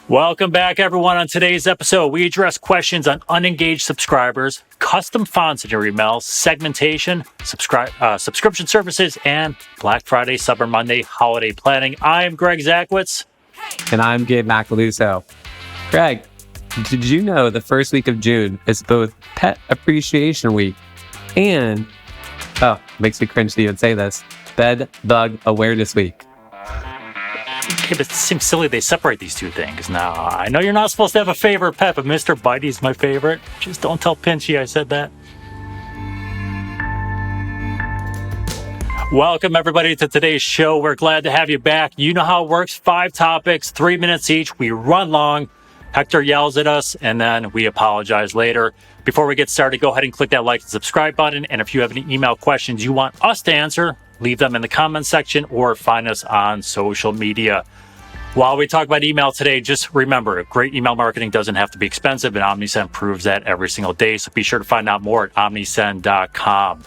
Welcome back, everyone. On today's episode, we address questions on unengaged subscribers, custom fonts in your email, segmentation, subscription services, and Black Friday, Cyber Monday holiday planning. I'm Greg Zakwitz. And I'm Gabe Macaluso. Greg, did you know the first week of June is both Pet Appreciation Week and, makes me cringe to even say this, Bed Bug Awareness Week? Yeah, but it seems silly they separate these two things. Now, I know you're not supposed to have a favorite pet, but Mr. Bitey's my favorite. Just don't tell Pinchy I said that. Welcome, everybody, to today's show. We're glad to have you back. You know how it works. 5 topics, 3 minutes each. We run long. Hector yells at us, and then we apologize later. Before we get started, go ahead and click that like and subscribe button. And if you have any email questions you want us to answer, leave them in the comments section or find us on social media. While we talk about email today, just remember, great email marketing doesn't have to be expensive, and Omnisend proves that every single day. So be sure to find out more at omnisend.com.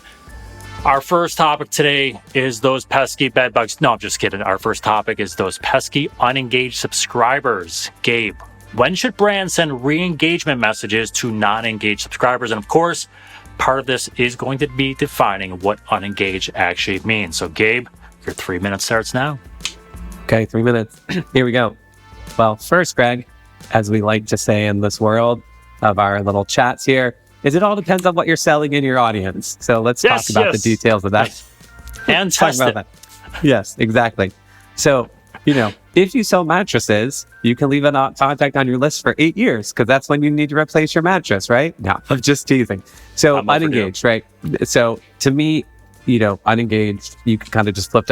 Our first topic today is those pesky bed bugs. No, I'm just kidding. Our first topic is those pesky unengaged subscribers. Gabe, when should brands send re-engagement messages to non-engaged subscribers? And of course, part of this is going to be defining what unengaged actually means. So Gabe, your 3 minutes starts now. Okay, 3 minutes. Here we go. Well, first, Greg, as we like to say in this world of our little chats here, is it all depends on what you're selling in your audience. So let's talk about the details of that. And test it. That. Yes, exactly. So, if you sell mattresses, you can leave a contact on your list for 8 years because that's when you need to replace your mattress, right? No, I'm just teasing. So unengaged, right? So to me, unengaged, you can kind of just flip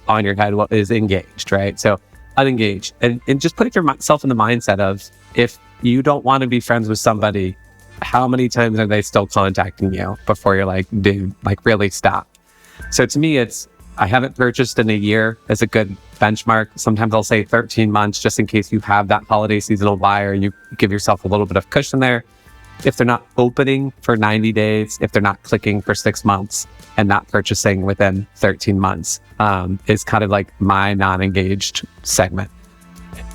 on your head what is engaged, right? So unengaged, and just put yourself in the mindset of, if you don't want to be friends with somebody, how many times are they still contacting you before you're like, dude, like really stop? So to me, it's, I haven't purchased in a year as a good benchmark. Sometimes I'll say 13 months just in case you have that holiday seasonal buyer and you give yourself a little bit of cushion there. If they're not opening for 90 days, if they're not clicking for 6 months and not purchasing within 13 months, is kind of like my non-engaged segment.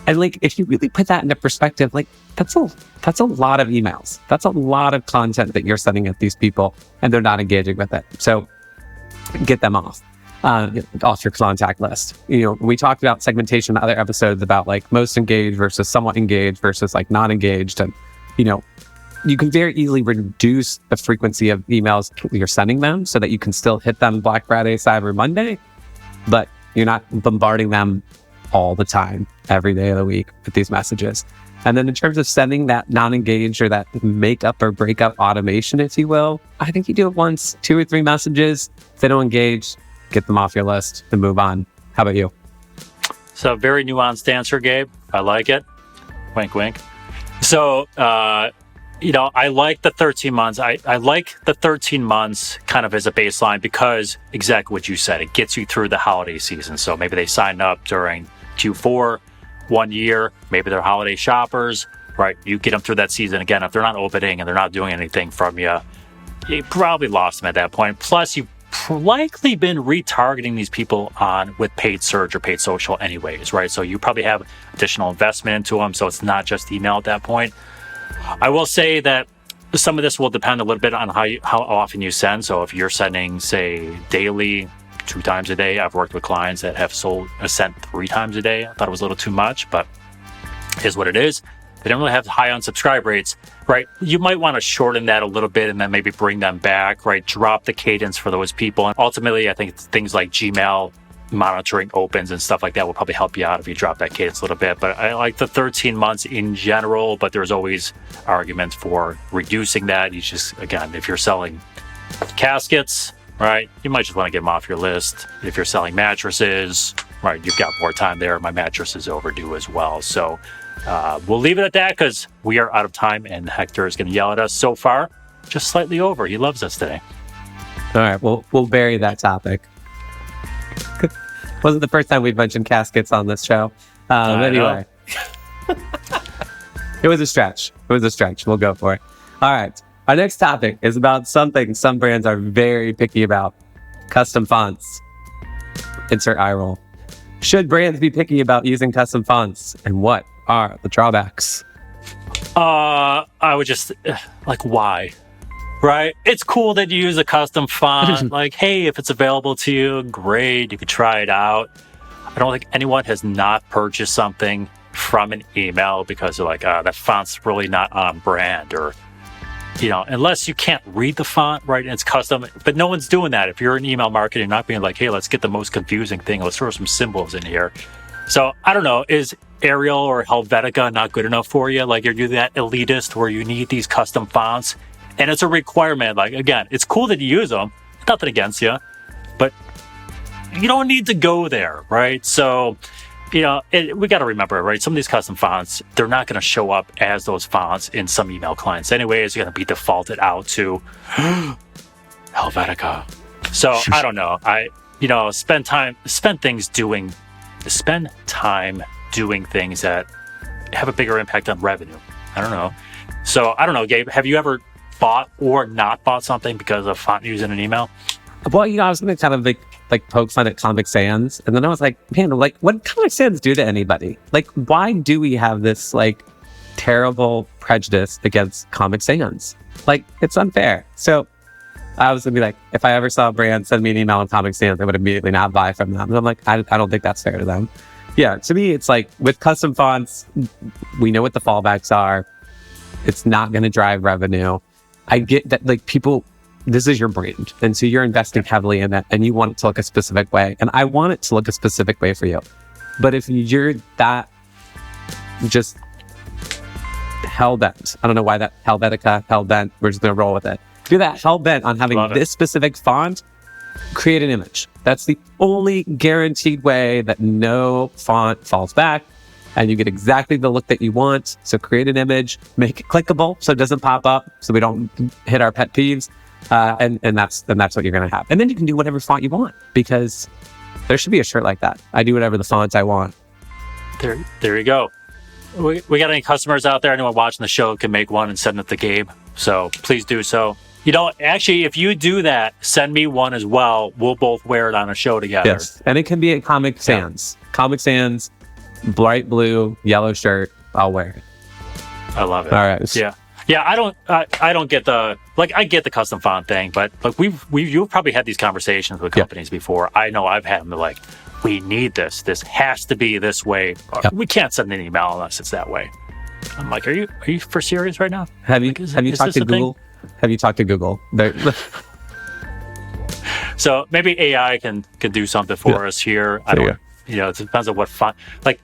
And like, if you really put that into perspective, like that's a lot of emails. That's a lot of content that you're sending at these people and they're not engaging with it. So get them off your contact list. We talked about segmentation in other episodes about like most engaged versus somewhat engaged versus like not engaged. And, you can very easily reduce the frequency of emails you're sending them so that you can still hit them Black Friday, Cyber Monday, but you're not bombarding them all the time, every day of the week with these messages. And then in terms of sending that non-engaged or that make-up or breakup automation, if you will, I think you do it once, 2 or 3 messages. If they don't engage, get them off your list and move on. How about you? So very nuanced answer, Gabe. I like it. Wink, wink. So, I like the 13 months. I like the 13 months kind of as a baseline because exactly what you said, it gets you through the holiday season. So maybe they signed up during Q4, 1 year, maybe they're holiday shoppers, right? You get them through that season. Again, if they're not opening and they're not doing anything from you, you probably lost them at that point. Plus, you've likely been retargeting these people with paid search or paid social anyways, right? So you probably have additional investment into them. So it's not just email at that point. I will say that some of this will depend a little bit on how often you send. So if you're sending, say, daily, 2 times a day, I've worked with clients that have sent 3 times a day. I thought it was a little too much, but is what it is. They don't really have high unsubscribe rates, right? You might want to shorten that a little bit and then maybe bring them back, right? Drop the cadence for those people. And ultimately, I think things like Gmail monitoring opens and stuff like that will probably help you out if you drop that cadence a little bit. But I like the 13 months in general, but there's always arguments for reducing that. You just, again, if you're selling caskets, right, you might just want to get them off your list. If you're selling mattresses, right, you've got more time there. My mattress is overdue as well. So we'll leave it at that because we are out of time and Hector is going to yell at us. So far, just slightly over. He loves us today. All right, we'll bury that topic. Wasn't the first time we've mentioned caskets on this show. Anyway, it was a stretch. We'll go for it. All right. Our next topic is about something some brands are very picky about: custom fonts. Insert eye roll. Should brands be picky about using custom fonts? And what are the drawbacks? I would just why? Right? It's cool that you use a custom font. Like, hey, if it's available to you, great. You could try it out. I don't think anyone has not purchased something from an email because they're like, that font's really not on brand, or, unless you can't read the font, right? And it's custom, but no one's doing that. If you're in email marketing, you're not being like, hey, let's get the most confusing thing. Let's throw some symbols in here. So I don't know, is Arial or Helvetica not good enough for you? Like, you're that elitist where you need these custom fonts and it's a requirement. Like, again, it's cool that you use them. Nothing against you, but you don't need to go there, right? So, we got to remember, right? Some of these custom fonts, they're not going to show up as those fonts in some email clients. Anyways, you're going to be defaulted out to Helvetica. So I don't know. Spend time doing things that have a bigger impact on revenue. I don't know. So I don't know, Gabe, have you ever bought or not bought something because of font use in an email? Well, I was going to kind of like poke fun at Comic Sans, and then I was like, man, like, what did Comic Sans do to anybody? Like, why do we have this like terrible prejudice against Comic Sans? Like, it's unfair. So I was gonna be like, if I ever saw a brand send me an email on Comic Sans, I would immediately not buy from them. And I'm like, I don't think that's fair to them. Yeah, to me, it's like with custom fonts, we know what the fallbacks are. It's not going to drive revenue. I get that, like, people, this is your brand. And so you're investing heavily in it and you want it to look a specific way. And I want it to look a specific way for you. But if you're that just hell-bent, I don't know why that Helvetica, hell-bent, we're just going to roll with it. If you're that hell-bent on having this specific font, create an image. That's the only guaranteed way that no font falls back and you get exactly the look that you want. So create an image, make it clickable so it doesn't pop up, so we don't hit our pet peeves. And that's what you're going to have. And then you can do whatever font you want, because there should be a shirt like that. I do whatever the fonts I want. There you go. We got any customers out there? Anyone watching the show can make one and send it to Gabe. So please do so. Actually, if you do that, send me one as well. We'll both wear it on a show together. Yes, and it can be at Comic Sans. Yeah. Comic Sans, bright blue, yellow shirt. I'll wear it. I love it. All right. Yeah. I don't get I get the custom font thing, but like you've probably had these conversations with companies before. I know I've had them like, we need this. This has to be this way. Yep. We can't send an email unless it's that way. I'm like, are you for serious right now? Have you talked to Google? Have you talked to Google? So maybe AI can do something for us here. I don't. It depends on what font. Like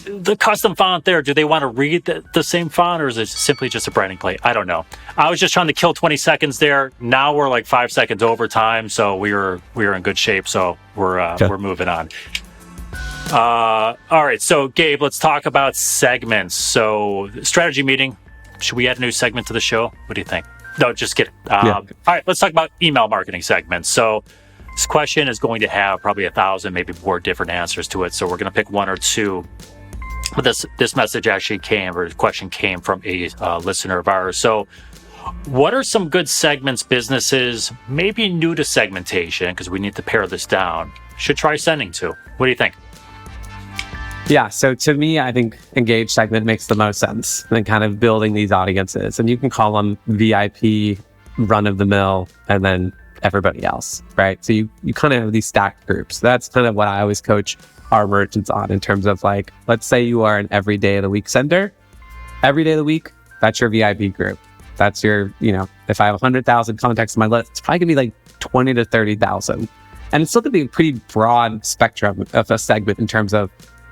the custom font there. Do they want to read the same font, or is it simply just a branding play? I don't know. I was just trying to kill 20 seconds there. Now we're like 5 seconds over time, so we were in good shape. So we're moving on. All right. So Gabe, let's talk about segments. So strategy meeting. Should we add a new segment to the show? What do you think? No, just kidding. All right, let's talk about email marketing segments. So this question is going to have probably 1,000, maybe more different answers to it. So we're going to pick one or two. But this message actually question came from a listener of ours. So what are some good segments businesses, maybe new to segmentation, because we need to pare this down, should try sending to? What do you think? Yeah, so to me, I think Engaged segment makes the most sense than kind of building these audiences. And you can call them VIP, run-of-the-mill, and then everybody else, right? So you kind of have these stacked groups. That's kind of what I always coach our merchants on in terms of like, let's say you are an every day of the week sender. Every day of the week, that's your VIP group. That's your, if I have 100,000 contacts on my list, it's probably going to be like 20 to 30,000. And it's still going to be a pretty broad spectrum of a segment in terms of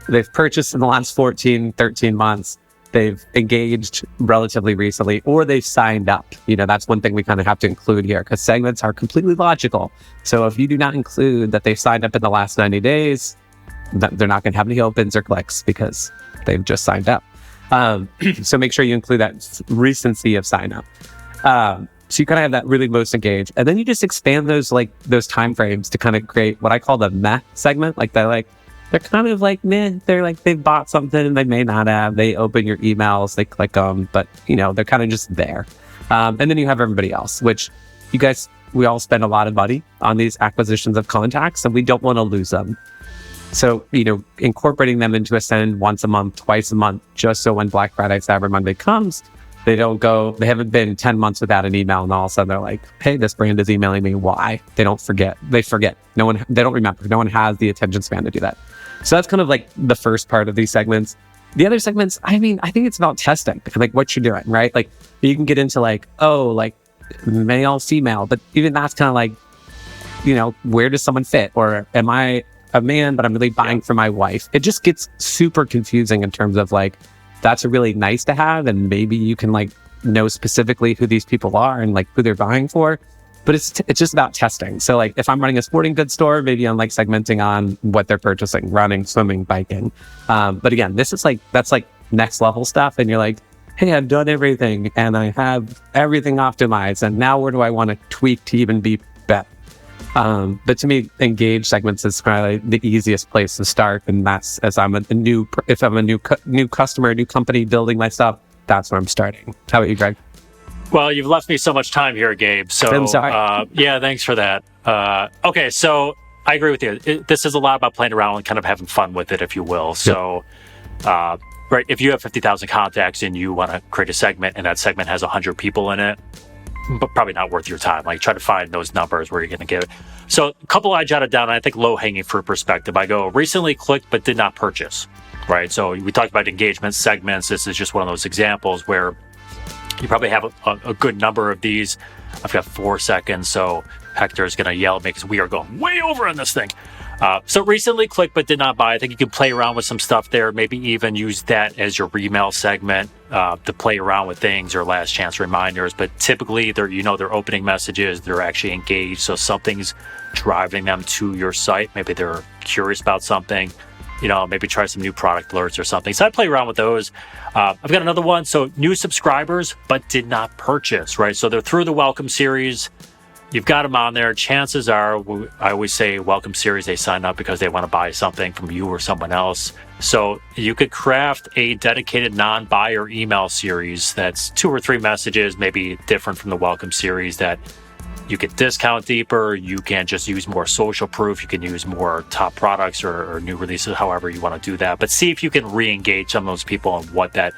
they've purchased in the last 14, 13 months. They've engaged relatively recently, or they've signed up. That's one thing we kind of have to include here, because segments are completely logical. So if you do not include that they've signed up in the last 90 days, they're not going to have any opens or clicks because they've just signed up. So make sure you include that recency of sign up. So you kind of have that really most engaged. And then you just expand those timeframes to kind of create what I call the meh segment. They're kind of like, meh. They're like, they've bought something they may not have. They open your emails, they click them, but they're kind of just there. And then you have everybody else, which we all spend a lot of money on these acquisitions of contacts, and we don't want to lose them. So, incorporating them into Ascend once a month, twice a month, just so when Black Friday, Cyber Monday comes, they haven't been 10 months without an email, and all of a sudden they're like, hey, this brand is emailing me. Why? They don't forget. They forget. They don't remember. No one has the attention span to do that. So that's kind of like the first part of these segments. The other segments, I think it's about testing, like what you're doing, right? Like you can get into male, female, but even that's kind of like, where does someone fit? Or am I a man, but I'm really buying for my wife? It just gets super confusing in terms of like, that's a really nice to have. And maybe you can know specifically who these people are and like who they're buying for, but it's just about testing. So like if I'm running a sporting goods store, maybe I'm like segmenting on what they're purchasing, running, swimming, biking. But again, that's next level stuff. And you're like, hey, I've done everything and I have everything optimized. And now where do I want to tweak to even be better? But to me, Engaged segments is probably the easiest place to start. And that's if I'm a new customer, new company building my stuff, that's where I'm starting. How about you, Greg? Well, you've left me so much time here, Gabe. So I'm sorry. Yeah, thanks for that. Okay, so I agree with you. This is a lot about playing around and kind of having fun with it, if you will. So, right, if you have 50,000 contacts and you want to create a segment and that segment has 100 people in it, but probably not worth your time. Like try to find those numbers where you're going to get it. So a couple I jotted down, and I think low hanging fruit perspective. I go recently clicked but did not purchase. Right. So we talked about engagement segments. This is just one of those examples where you probably have a good number of these. I've got 4 seconds, so Hector is going to yell at me because we are going way over on this thing. So recently clicked but did not buy. I think you can play around with some stuff there. Maybe even use that as your email segment to play around with things or last chance reminders. But typically, they're opening messages. They're actually engaged. So something's driving them to your site. Maybe they're curious about something. Maybe try some new product alerts or something. So I play around with those. I've got another one. So new subscribers, but did not purchase, right? So they're through the welcome series. You've got them on there. Chances are, I always say welcome series, they sign up because they want to buy something from you or someone else. So you could craft a dedicated non-buyer email series that's 2 or 3 messages, maybe different from the welcome series, that you can discount deeper. You can just use more social proof. You can use more top products or new releases, however you want to do that. But see if you can re-engage some of those people on what that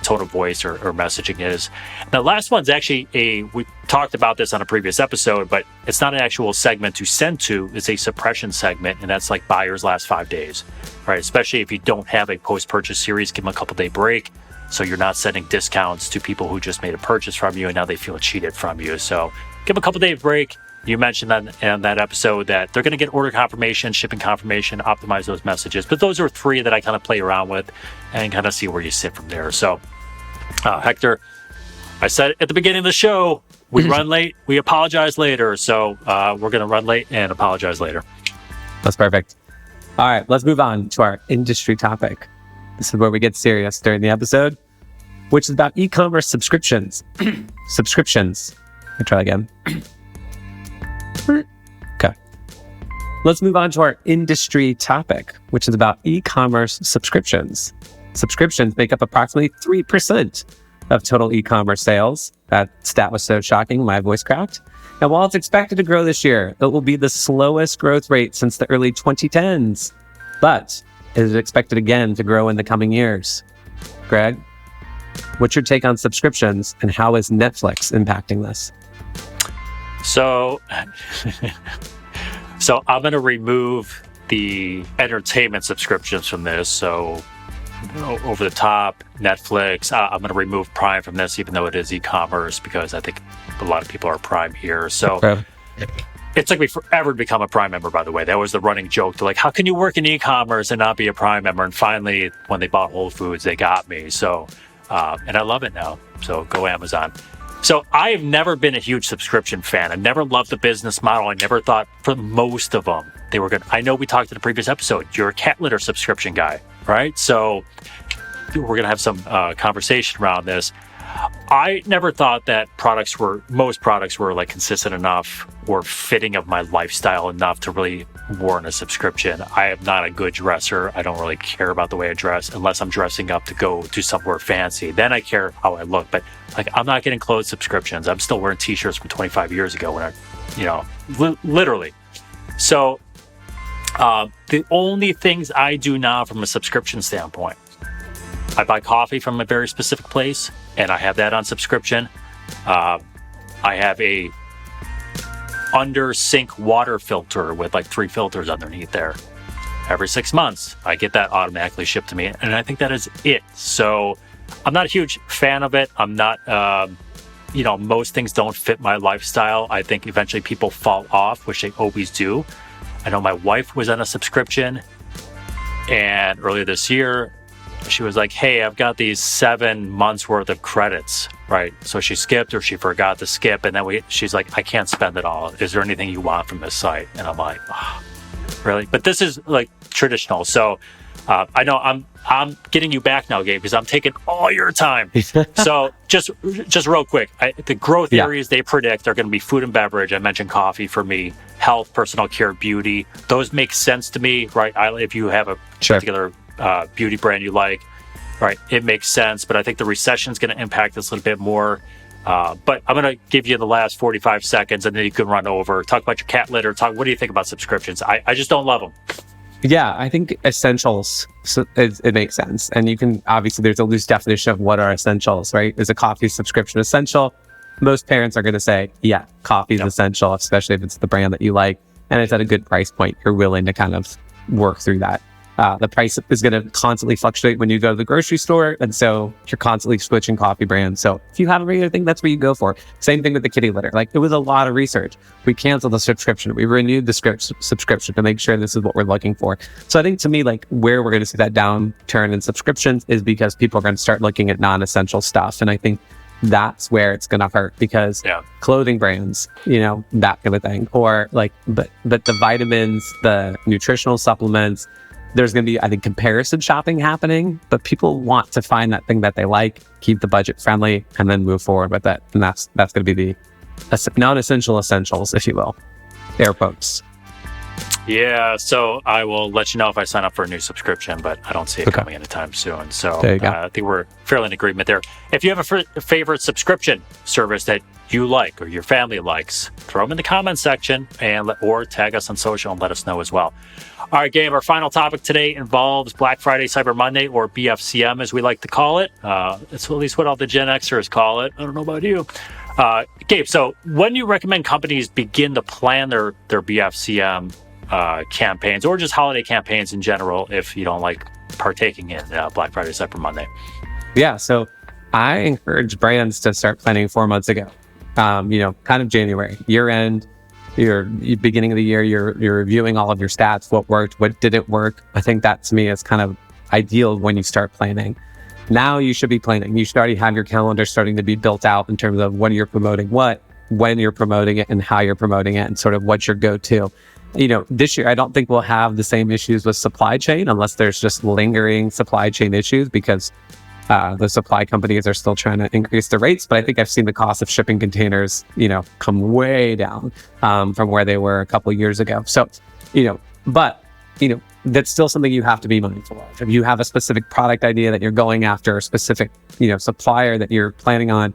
tone of voice or messaging is. Now, last one's actually we talked about this on a previous episode, but it's not an actual segment to send to. It's a suppression segment, and that's like buyers last 5 days, right? Especially if you don't have a post-purchase series, give them a couple-day break. So you're not sending discounts to people who just made a purchase from you and now they feel cheated from you. So give them a couple-day break. You mentioned that in that episode that they're going to get order confirmation, shipping confirmation, optimize those messages. But those are 3 that I kind of play around with and kind of see where you sit from there. So, Hector, I said at the beginning of the show, we run late, we apologize later. So we're going to run late and apologize later. That's perfect. All right, let's move on to our industry topic. This is where we get serious during the episode, which is about e-commerce subscriptions. Subscriptions. Let me try again. Okay. Let's move on to our industry topic, which is about e-commerce subscriptions. Subscriptions make up approximately 3% of total e-commerce sales. That stat was so shocking, my voice cracked. And while it's expected to grow this year, it will be the slowest growth rate since the early 2010s. But it is expected again to grow in the coming years. Greg, what's your take on subscriptions and how is Netflix impacting this? So I'm going to remove the entertainment subscriptions from this. So over the top, Netflix, I'm going to remove Prime from this, even though it is e-commerce, because I think a lot of people are Prime here. So okay. It took me forever to become a Prime member, by the way. That was the running joke. They're like, how can you work in e-commerce and not be a Prime member? And finally, when they bought Whole Foods, they got me. So, and I love it now. So go Amazon. So I have never been a huge subscription fan. I never loved the business model. I never thought for most of them they were good. I know we talked in the previous episode, you're a cat litter subscription guy, right? So we're going to have some conversation around this. I never thought that most products were like consistent enough or fitting of my lifestyle enough to really warrant a subscription. I am not a good dresser. I don't really care about the way I dress unless I'm dressing up to go to somewhere fancy. Then I care how I look. But like, I'm not getting clothes subscriptions. I'm still wearing t-shirts from 25 years ago when literally. So The only things I do now from a subscription standpoint, I buy coffee from a very specific place, and I have that on subscription. I have a under sink water filter with like 3 filters underneath there. Every 6 months, I get that automatically shipped to me, and I think that is it. So I'm not a huge fan of it. I'm not, most things don't fit my lifestyle. I think eventually people fall off, which they always do. I know my wife was on a subscription, and earlier this year, she was like, hey, I've got these 7 months worth of credits, right? So she skipped or she forgot to skip. And then she's like, I can't spend it all. Is there anything you want from this site? And I'm like, oh, really? But this is like traditional. So I know I'm getting you back now, Gabe, because I'm taking all your time. So just real quick, the growth areas they predict are going to be food and beverage. I mentioned coffee for me, health, personal care, beauty. Those make sense to me, right? If you have a particular beauty brand you like, right, it makes sense. But I think the recession is going to impact this a little bit more. But I'm going to give you the last 45 seconds, and then you can run over, talk about your cat litter, what do you think about subscriptions? I just don't love them. Yeah, I think essentials, it makes sense. And you can, obviously, there's a loose definition of what are essentials, right? Is a coffee subscription essential? Most parents are going to say, yeah, coffee is essential, especially if it's the brand that you like. And it's at a good price point. You're willing to kind of work through that. The price is going to constantly fluctuate when you go to the grocery store. And so you're constantly switching coffee brands. So if you have a regular thing, that's what you go for. Same thing with the kitty litter. Like, it was a lot of research. We canceled the subscription. We renewed the subscription to make sure this is what we're looking for. So I think, to me, like, where we're going to see that downturn in subscriptions is because people are going to start looking at non-essential stuff. And I think that's where it's going to hurt, because clothing brands, that kind of thing, or like, but the vitamins, the nutritional supplements, there's going to be, I think, comparison shopping happening, but people want to find that thing that they like, keep the budget friendly, and then move forward with it. And that's going to be the non-essential essentials, if you will, air quotes. Yeah, so I will let you know if I sign up for a new subscription, but I don't see it coming anytime soon. So I think we're fairly in agreement there. If you have a favorite subscription service that you like or your family likes, throw them in the comments section or tag us on social and let us know as well. All right, Gabe, our final topic today involves Black Friday, Cyber Monday, or BFCM, as we like to call it. It's at least what all the Gen Xers call it. I don't know about you. Gabe, so when do you recommend companies begin to plan their BFCM campaigns, or just holiday campaigns in general, if you don't like partaking in Black Friday, Cyber Monday? Yeah, so I encourage brands to start planning 4 months ago. Kind of January, year end, you're beginning of the year, you're reviewing all of your stats, what worked, what didn't work. I think that, to me, is kind of ideal when you start planning. Now you should be planning. You should already have your calendar starting to be built out in terms of when you're promoting what, when you're promoting it, and how you're promoting it, and sort of what's your go-to. This year, I don't think we'll have the same issues with supply chain, unless there's just lingering supply chain issues, because the supply companies are still trying to increase the rates. But I think I've seen the cost of shipping containers, come way down from where they were a couple of years ago. So, that's still something you have to be mindful of. If you have a specific product idea that you're going after, a specific, supplier that you're planning on,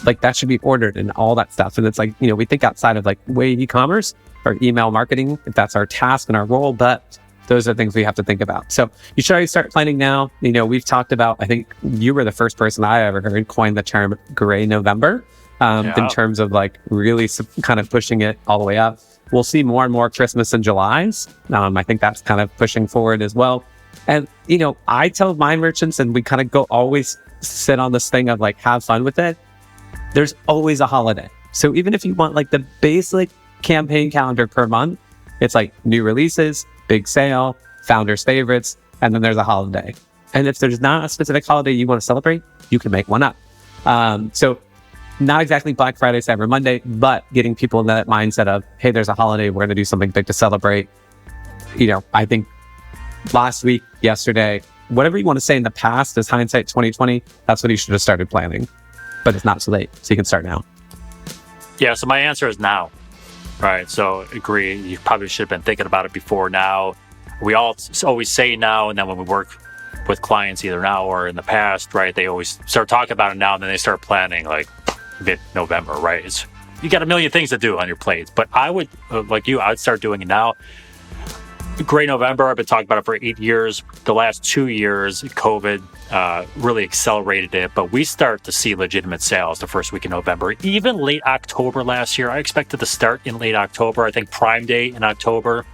like, that should be ordered and all that stuff. And it's like, we think outside of like way e-commerce or email marketing, if that's our task and our role, but those are things we have to think about. So you should already start planning now. We've talked about, I think you were the first person I ever heard coin the term gray November, in terms of like really kind of pushing it all the way up. We'll see more and more Christmas and Julys. I think that's kind of pushing forward as well. And, I tell my merchants, and we kind of always sit on this thing of like, have fun with it. There's always a holiday. So even if you want like the basic campaign calendar per month, it's like new releases, big sale, founders favorites, and then there's a holiday. And if there's not a specific holiday you want to celebrate, you can make one up. So not exactly Black Friday, Cyber Monday, but getting people in that mindset of, hey, there's a holiday, we're going to do something big to celebrate. I think last week, yesterday, whatever you want to say in the past is hindsight 2020. That's when you should have started planning, but it's not too late. So you can start now. Yeah. So my answer is now. Right. So agree. You probably should have been thinking about it before now. We all always say now, and then when we work with clients either now or in the past, right, they always start talking about it now, and then they start planning like mid-November, right? You got a million things to do on your plate. But I would, like you, I would start doing it now. great November. I've been talking about it for 8 years. The last 2 years, COVID really accelerated it, but we start to see legitimate sales the first week in November. Even late October last year, I expected to start in late October. I think Prime Day in October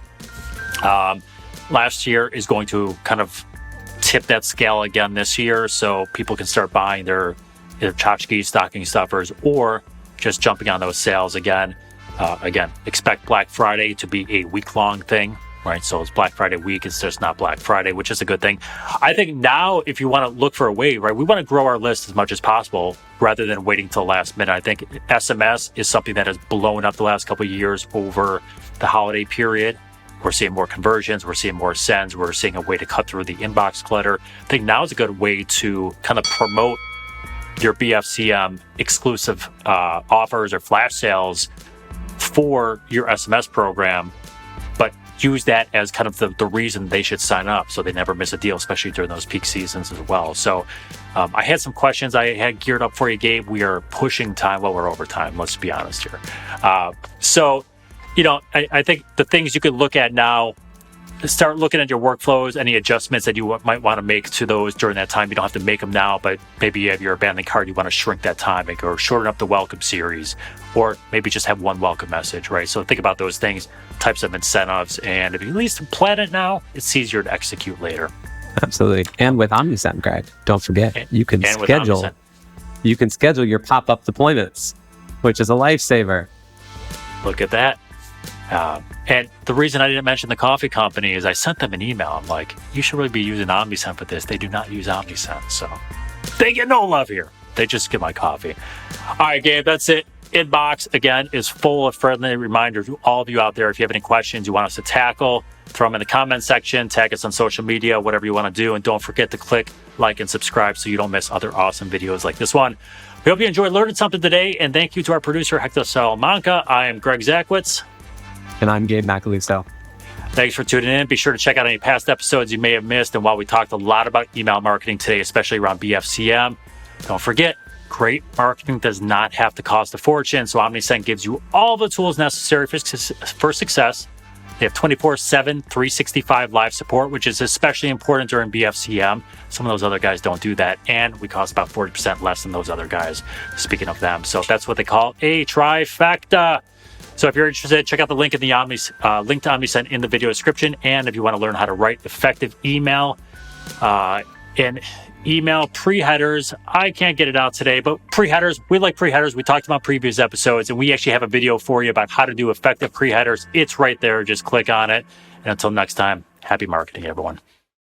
last year is going to kind of tip that scale again this year, so people can start buying their either tchotchkes, stocking stuffers, or just jumping on those sales again. Again, expect Black Friday to be a week-long thing, right? So it's Black Friday week. It's just not Black Friday, which is a good thing. I think now, if you want to look for a way, right, we want to grow our list as much as possible rather than waiting till the last minute. I think SMS is something that has blown up the last couple of years over the holiday period. We're seeing more conversions. We're seeing more sends. We're seeing a way to cut through the inbox clutter. I think now is a good way to kind of promote your BFCM exclusive offers or flash sales for your SMS program, but use that as kind of the reason they should sign up so they never miss a deal, especially during those peak seasons as well. So I had some questions I had geared up for you, Gabe. We are pushing time. Well, we're over time. Let's be honest here. So, I think the things you could look at now, start looking at your workflows, any adjustments that you might want to make to those during that time. You don't have to make them now, but maybe you have your abandoned cart, you want to shrink that time or shorten up the welcome series, or maybe just have one welcome message, right? So think about those things, types of incentives, and if you at least plan it now, it's easier to execute later. Absolutely. And with Omnisend, Greg, don't forget, you can schedule your pop-up deployments, which is a lifesaver. Look at that. And the reason I didn't mention the coffee company is I sent them an email. I'm like, you should really be using Omnisend for this. They do not use Omnisend, so they get no love here. They just get my coffee. All right, Gabe, that's it. Inbox, again, is full of friendly reminders to all of you out there. If you have any questions you want us to tackle, throw them in the comment section, tag us on social media, whatever you want to do. And don't forget to click like and subscribe so you don't miss other awesome videos like this one. We hope you enjoyed learning something today. And thank you to our producer, Hector Salamanca. I am Greg Zackwitz. And I'm Gabe Macaluso. Thanks for tuning in. Be sure to check out any past episodes you may have missed. And while we talked a lot about email marketing today, especially around BFCM, don't forget, great marketing does not have to cost a fortune. So Omnisend gives you all the tools necessary for success. They have 24/7, 365 live support, which is especially important during BFCM. Some of those other guys don't do that. And we cost about 40% less than those other guys, speaking of them. So that's what they call a trifecta. So if you're interested, check out the link in the link to Omnisend in the video description. And if you want to learn how to write effective email and email pre-headers, I can't get it out today, but pre-headers, we like pre-headers. We talked about previous episodes, and we actually have a video for you about how to do effective pre-headers. It's right there. Just click on it. And until next time, happy marketing, everyone.